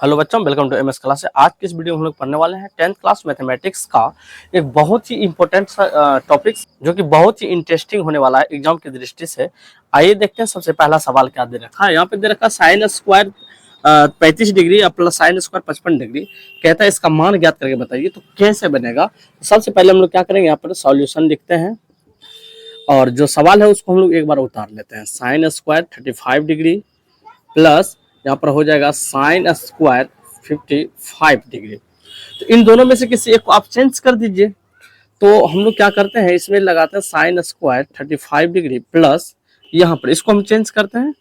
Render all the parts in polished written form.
Hello बच्चों, welcome to MS class. आज की इस वीडियो में हम लोग पढ़ने वाले हैं 10th क्लास मैथमेटिक्स का एक बहुत ही इंपॉर्टेंट टॉपिक जो कि बहुत ही इंटरेस्टिंग होने वाला है एग्जाम की दृष्टि से। आइए देखते हैं सबसे पहला सवाल क्या दे रखा है। यहाँ पे दे रखा है साइन स्क्वायर 35 डिग्री और प्लस साइन स्क्वायर 55 डिग्री। कहता है इसका मान ज्ञात करके बताइए। तो कैसे बनेगा? सबसे पहले हम लोग क्या करेंगे, यहाँ पर सॉल्यूशन लिखते हैं और जो सवाल है उसको हम लोग एक बार उतार लेते हैं। साइन स्क्वायर 35 डिग्री प्लस यहाँ पर हो जाएगा साइन स्क्वायर 55 डिग्री। तो इन दोनों में से किसी एक को आप चेंज कर दीजिए। तो हम लोग क्या करते हैं, इसमें लगाते हैं साइन स्क्वायर 35 डिग्री प्लस यहाँ पर इसको हम चेंज करते हैं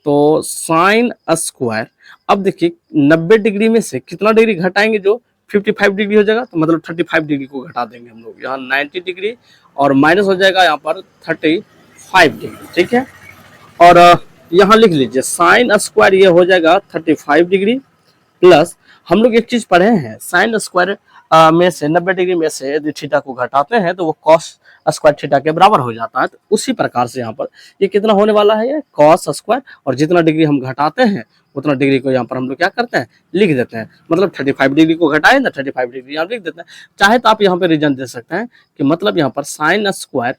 तो साइन स्क्वायर। अब देखिए 90 डिग्री में से कितना डिग्री घटाएंगे, जो 55 डिग्री हो जाएगा, तो मतलब 35 डिग्री को घटा देंगे हम लोग। यहाँ 90 डिग्री और माइनस हो जाएगा यहाँ पर 35 डिग्री। ठीक है, और यहाँ लिख लीजिए साइन स्क्वायर ये हो जाएगा 35 डिग्री प्लस हम लोग एक चीज पढ़े हैं, साइन स्क्वायर में से 90 डिग्री में से यदि थीटा को घटाते हैं तो वो कॉस स्क्वायर थीटा के बराबर हो जाता है। तो उसी प्रकार से यहाँ पर ये कितना होने वाला है, ये कॉस स्क्वायर, और जितना डिग्री हम घटाते हैं उतना डिग्री को यहाँ पर हम लोग क्या करते हैं, लिख देते हैं। मतलब 35 डिग्री को घटाए ना, 35 डिग्री यहाँ लिख देते हैं। चाहे तो आप यहाँ पे रीजन दे सकते हैं कि मतलब यहाँ पर साइन स्क्वायर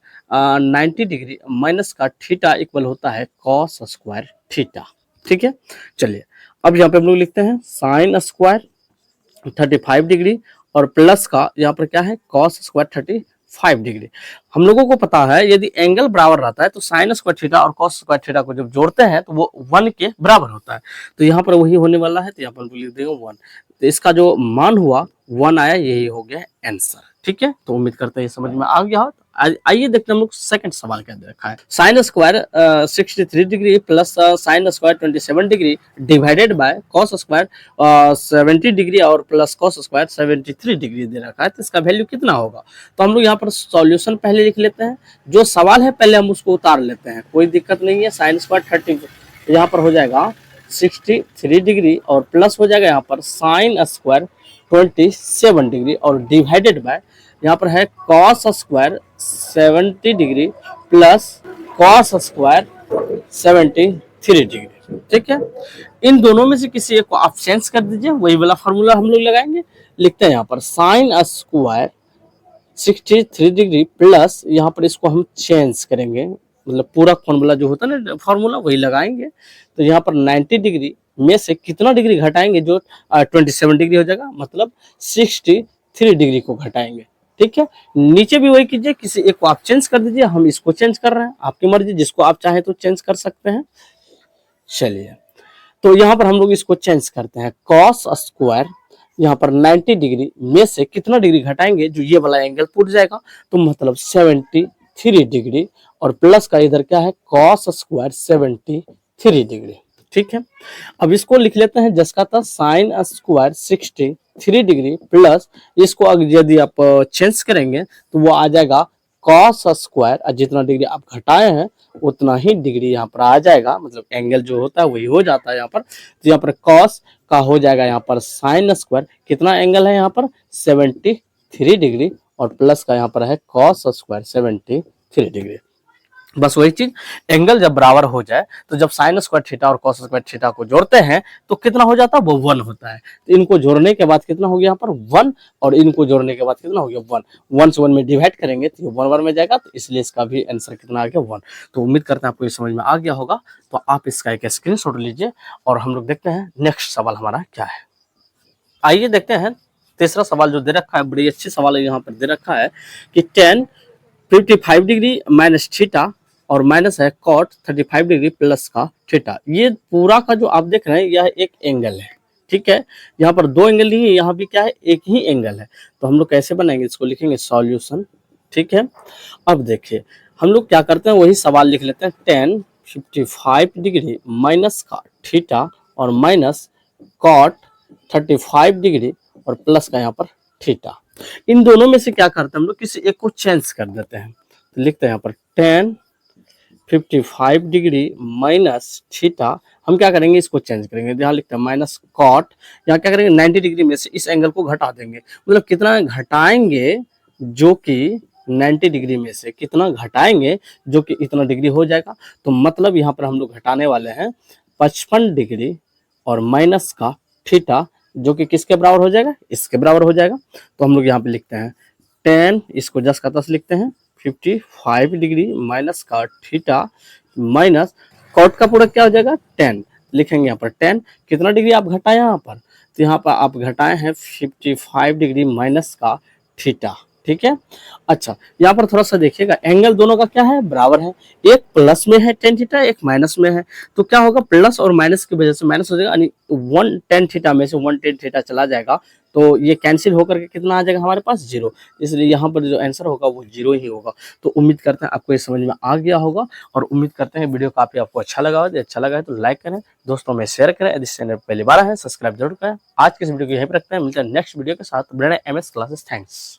90 डिग्री माइनस का थीटा इक्वल होता है कॉस स्क्वायर थीटा। ठीक है, चलिए अब यहाँ पे हम लोग लिखते हैं साइन स्क्वायर 35 डिग्री और प्लस का यहाँ पर क्या है, कॉस स्क्वायर 35 डिग्री। हम लोगों को पता है यदि एंगल बराबर रहता है तो साइन स्क्वायर थीटा और कॉस स्क्वायर थीटा को जब जोड़ते हैं तो वो 1 के बराबर होता है। तो यहाँ पर वही होने वाला है, तो यहाँ पर लिख देंगे 1। तो इसका जो मान हुआ 1 आया, यही हो गया आंसर। ठीक है, तो उम्मीद करते हैं समझ में आ गया हो। आइए देखते हैं हम लोग सेकंड सवाल क्या दे रखा है। Sine square 63 degree plus sine square 27 degree divided by cos square 70 degree और प्लस कॉस स्क्वायर 73 डिग्री दे रखा है। तो इसका वैल्यू कितना होगा? तो हम लोग यहाँ पर सॉल्यूशन पहले लिख लेते हैं। जो सवाल है पहले हम उसको उतार लेते हैं, कोई दिक्कत नहीं है। साइन स्क्वायर 30 तो यहाँ पर हो जाएगा 63 डिग्री और प्लस हो जाएगा यहाँ पर साइन स्क्वायर 27 डिग्री और डिवाइडेड बाय यहाँ पर है cos square 70 degree plus cos square 73 degree. ठीक है, इन दोनों में से किसी एक को आप चेंज कर दीजिए, वही वाला फॉर्मूला हम लोग लगाएंगे। लिखते हैं यहाँ पर साइन स्क्वायर 63 डिग्री प्लस यहाँ पर इसको हम चेंज करेंगे, मतलब पूरा फॉर्मूला जो होता है ना फॉर्मूला वही लगाएंगे। तो यहाँ पर 90 डिग्री में से कितना डिग्री घटाएंगे, जो 27 डिग्री हो जाएगा, मतलब 63 डिग्री को घटाएंगे। ठीक है, नीचे भी वही कीजिए, किसी एक को आप चेंज कर दीजिए। हम इसको चेंज कर रहे हैं, आपकी मर्जी, जिसको आप चाहे तो चेंज कर सकते हैं। चलिए, तो यहाँ पर हम लोग इसको चेंज करते हैं। कॉस स्क्वायर यहाँ पर 90 डिग्री में से कितना डिग्री घटाएंगे, जो ये वाला एंगल टूट जाएगा, तो मतलब 73 डिग्री और प्लस का इधर क्या है, कॉस स्क्वायर 73 डिग्री। ठीक है, अब इसको लिख लेते हैं जिसका था साइन स्क्वायर 63 डिग्री प्लस इसको यदि आप चेंज करेंगे तो वो आ जाएगा कॉस स्क्वायर, जितना डिग्री आप घटाए हैं उतना ही डिग्री यहाँ पर आ जाएगा, मतलब एंगल जो होता है वही हो जाता है यहाँ पर। तो यहाँ पर कॉस का हो जाएगा यहाँ पर साइन स्क्वायर, कितना एंगल है यहाँ पर 73 डिग्री और प्लस का यहाँ पर है कॉस स्क्वायर 73 डिग्री। बस वही चीज, एंगल जब बराबर हो जाए तो जब साइन स्क्वायर थीटा और कॉस स्क्वायर थीटा को जोड़ते हैं तो कितना हो जाता है, वो 1 होता है। तो इनको जोड़ने के बाद कितना हो गया यहाँ पर 1, और इनको जोड़ने के बाद कितना हो गया 1। 1 से 1 में डिवाइड करेंगे तो ये 1 1 में जाएगा, तो इसलिए इसका भी आंसर कितना आ गया 1। तो उम्मीद करते हैं आपको ये समझ में आ गया होगा। तो आप इसका एक स्क्रीनशॉट लीजिए और हम लोग देखते हैं नेक्स्ट सवाल हमारा क्या है। आइए देखते हैं तीसरा सवाल जो दे रखा है, बड़ी अच्छी सवाल है। यहाँ पर दे रखा है कि 55 डिग्री माइनस थीटा और माइनस है कॉट 35 डिग्री प्लस का थीटा। ये पूरा का जो आप देख रहे हैं यह एक एंगल है। ठीक है, यहाँ पर 2 एंगल नहीं है, यहाँ भी क्या है, एक ही एंगल है। तो हम लोग कैसे बनाएंगे, इसको लिखेंगे सॉल्यूशन। ठीक है, अब देखिए हम लोग क्या करते हैं, वही सवाल लिख लेते हैं। 55 डिग्री माइनस का थीटा और माइनस कॉट 35 डिग्री और प्लस का यहाँ पर थीटा। इन दोनों में से क्या करते हैं हम लोग, किसी एक को चेंज कर देते हैं। तो लिखते हैं यहाँ पर 55 डिग्री माइनस थीटा, हम क्या करेंगे, इसको चेंज करेंगे। यहाँ लिखते हैं माइनस कॉट, यहाँ क्या करेंगे 90 डिग्री में से इस एंगल को घटा देंगे। मतलब कितना घटाएंगे, जो कि 90 डिग्री में से कितना घटाएंगे जो कि इतना डिग्री हो जाएगा। तो मतलब यहाँ पर हम लोग घटाने वाले हैं 55 डिग्री और माइनस का थीटा, जो कि किसके बराबर हो जाएगा, इसके बराबर हो जाएगा। तो हम लोग यहाँ पे लिखते हैं टेन, इसको 10 का 10 लिखते हैं, 55 डिग्री माइनस का थीटा माइनस कॉट का प्रोडक्ट क्या हो जाएगा 10, लिखेंगे यहाँ पर 10, कितना डिग्री आप घटाए यहाँ पर, तो यहाँ पर आप घटाए हैं 55 डिग्री माइनस का थीटा, ठीक है। अच्छा, यहाँ पर थोड़ा सा देखिएगा, एंगल दोनों का क्या है, बराबर है, एक प्लस में है टेन थीटा, एक माइनस में है, तो क्या होगा, प्लस और माइनस की वजह से माइनस हो जाएगा, यानी वन टेन थीटा में से वन टेन थीटा चला जाएगा, तो ये कैंसिल होकर के कितना आ जाएगा हमारे पास, जीरो, इसलिए यहाँ पर जो आंसर होगा वो जीरो ही होगा। तो उम्मीद करते हैं आपको ये समझ में आ गया होगा, और उम्मीद करते हैं वीडियो काफी आपको अच्छा लगा हो। यदि अच्छा लगा है तो लाइक करें, दोस्तों में शेयर करें, यदि चैनल पहली बार है सब्सक्राइब जरूर करें। आज के इस वीडियो को यहीं पर रखते हैं, मिलते हैं नेक्स्ट वीडियो के साथ। MS classes, thanks.